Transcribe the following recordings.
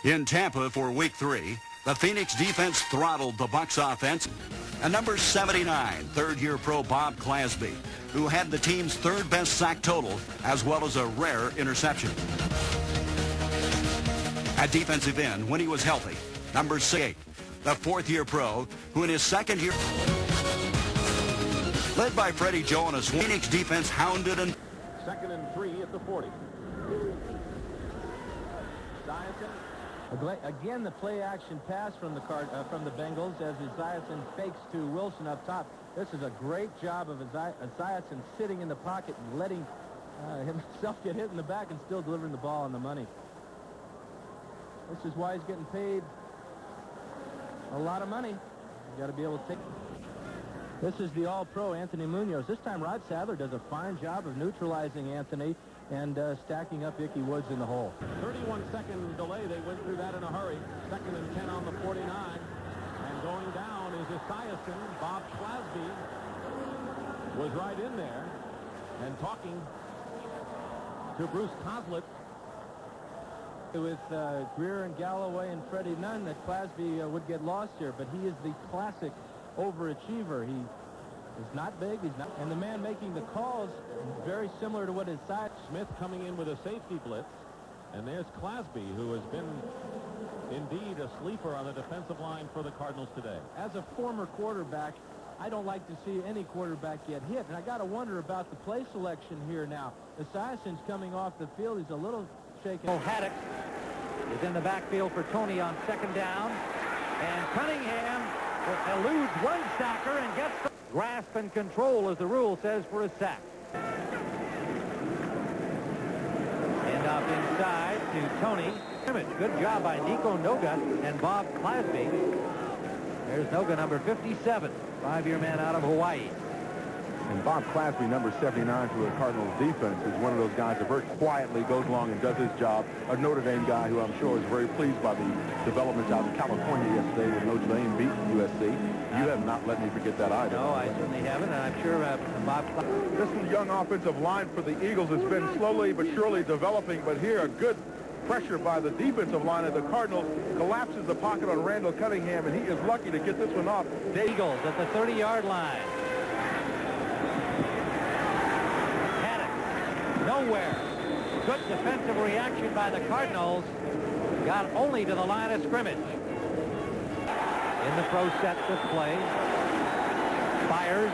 In Tampa for Week 3, the Phoenix defense throttled the Bucs offense. And number 79, third-year pro Bob Clasby, who had the team's third-best sack total, as well as a rare interception. At defensive end, when he was healthy, number 68, the fourth-year pro, who in his second year, led by Freddie Jonas, Phoenix defense hounded and... 2nd and 3 at the 40. Again, the play-action pass from the Bengals as Esiason fakes to Wilson up top. This is a great job of Esiason sitting in the pocket and letting himself get hit in the back and still delivering the ball on the money. This is why he's getting paid a lot of money. You got to be able to take. This is the All-Pro Anthony Munoz. This time Rod Sadler does a fine job of neutralizing Anthony and stacking up Ickey Woods in the hole. 31-second delay. They went through that in a hurry. 2nd and 10 on the 49. And going down is Esiason. Bob Clasby was right in there and talking to Bruce Coslett. With Greer and Galloway and Freddie Nunn, that Clasby would get lost here, but he is the classic overachiever. He is not big, he's not, and the man making the calls very similar to what his side. Smith coming in with a safety blitz, and there's Clasby, who has been indeed a sleeper on the defensive line for the Cardinals today. As a former quarterback, I don't like to see any quarterback get hit, and I got to wonder about the play selection here now. Esiason's coming off the field, he's a little shaken. Haddock is in the backfield for Tony on 2nd down, and Cunningham eludes one stacker and gets the grasp and control, as the rule says, for a sack. End up inside to Tony. Good job by Nico Noga and Bob Clasby. There's Noga, number 57, 5-year man out of Hawaii. And Bob Clasby, number 79 for the Cardinals defense, is one of those guys that very quietly goes along and does his job. A Notre Dame guy who I'm sure is very pleased by the developments out in California yesterday when Notre Dame beat USC. You have not let me forget that either. No, I certainly haven't, and I'm sure Bob Clasby. This young offensive line for the Eagles has been slowly but surely developing, but here a good pressure by the defensive line of the Cardinals collapses the pocket on Randall Cunningham, and he is lucky to get this one off. Eagles at the 30-yard line. Nowhere. Good defensive reaction by the Cardinals. Got only to the line of scrimmage. In the pro set this play. Fires.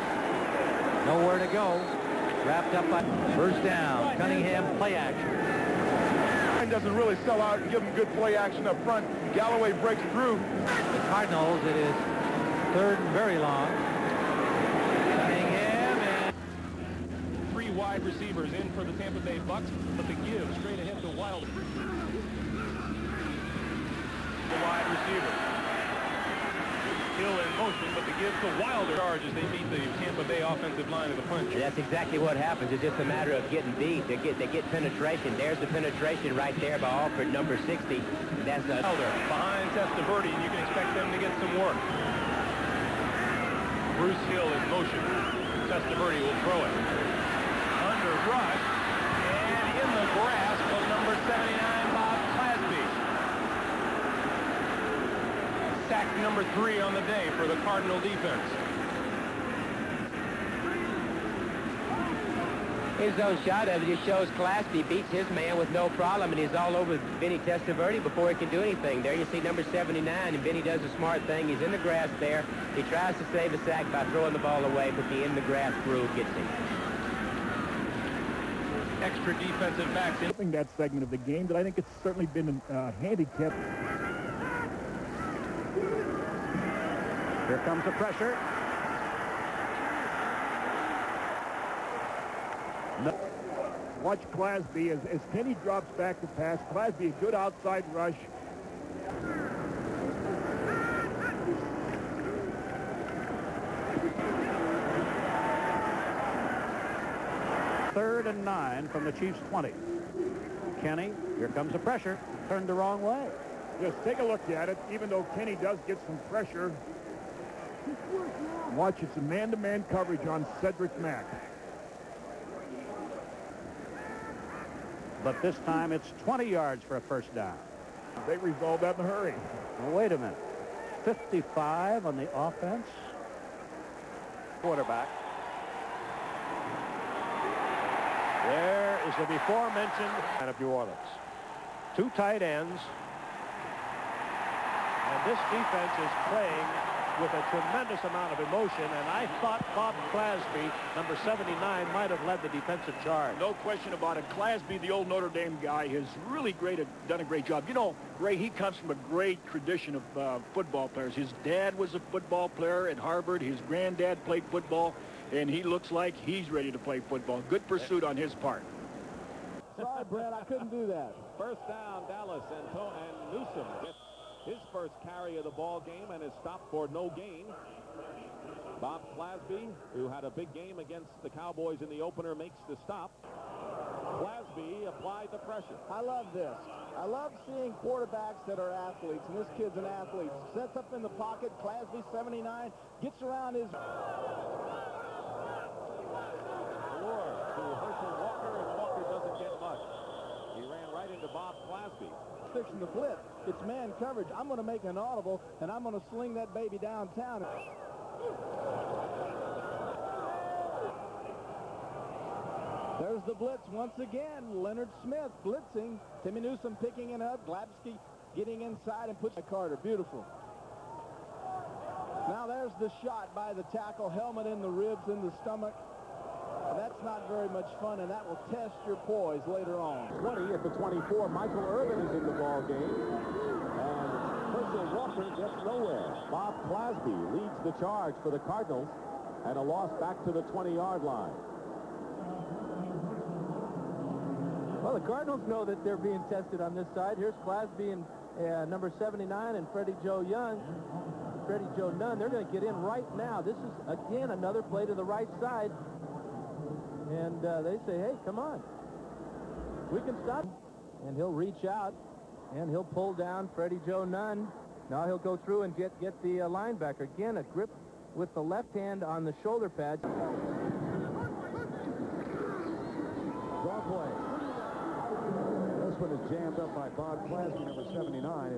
Nowhere to go. Wrapped up by first down. Cunningham play action. Doesn't really sell out and give him good play action up front. Galloway breaks through. The Cardinals, it is 3rd and very long. Wide receivers in for the Tampa Bay Bucs, but the give straight ahead to Wilder. The wide receiver. Still in motion, but the give to Wilder. Charges, they beat the Tampa Bay offensive line of the punch. That's exactly what happens. It's just a matter of getting beat. They get penetration. There's the penetration right there by Alford, number 60. That's the Wilder behind Testaverde, and you can expect them to get some work. Bruce Hill in motion. Testaverde will throw it. Under rush, and in the grasp of number 79, Bob Clasby. Sack number 3 on the day for the Cardinal defense. His own shot of it just shows Clasby beats his man with no problem, and he's all over Benny Testaverde before he can do anything. There you see number 79, and Benny does a smart thing. He's in the grass there. He tries to save a sack by throwing the ball away, but the in the grass rule gets him. Extra defensive backs in that segment of the game that I think it's certainly been handicapped. Here comes the pressure. No. Watch Clasby as Kenny drops back to pass. Clasby, a good outside rush. 3rd and 9 from the Chiefs' 20. Kenny, here comes the pressure. Turned the wrong way. Just take a look at it. Even though Kenny does get some pressure, watch, it's a man-to-man coverage on Cedric Mack. But this time it's 20 yards for a first down. They resolved that in a hurry. Now, wait a minute. 55 on the offense. Quarterback. There is the before-mentioned out of New Orleans. 2 tight ends. And this defense is playing with a tremendous amount of emotion, and I thought Bob Clasby, number 79, might have led the defensive charge. No question about it. Clasby, the old Notre Dame guy, has really done a great job. You know, Ray, he comes from a great tradition of football players. His dad was a football player at Harvard. His granddad played football, and he looks like he's ready to play football. Good pursuit on his part. Sorry, Brett, I couldn't do that. First down, Dallas, and Newsom gets his first carry of the ball game and is stopped for no gain. Bob Clasby, who had a big game against the Cowboys in the opener, makes the stop. Clasby applied the pressure. I love this. I love seeing quarterbacks that are athletes, and this kid's an athlete. Sets up in the pocket. Clasby, 79, gets around his... Lure to Herschel Walker, and Walker doesn't get much. He ran right into Bob Clasby. Fixing the blitz. It's man coverage. I'm going to make an audible, and I'm going to sling that baby downtown. There's the blitz once again. Leonard Smith blitzing. Timmy Newsom picking it up. Glabsky getting inside and puts Carter. Beautiful. Now there's the shot by the tackle. Helmet in the ribs, in the stomach. That's not very much fun, and that will test your poise later on. 20 at the 24. Michael Irvin is in the ball game, and Herschel Walker gets nowhere. Bob Clasby leads the charge for the Cardinals, and a loss back to the 20-yard line. Well, the Cardinals know that they're being tested on this side. Here's Clasby and number 79 and Freddie Joe Nunn. They're going to get in right now. This is, again, another play to the right side. And they say, hey, come on. We can stop. And he'll reach out, and he'll pull down Freddie Joe Nunn. Now he'll go through and get the linebacker. Again, a grip with the left hand on the shoulder pad. Draw play. This one is jammed up by Bob Clasby, number 79.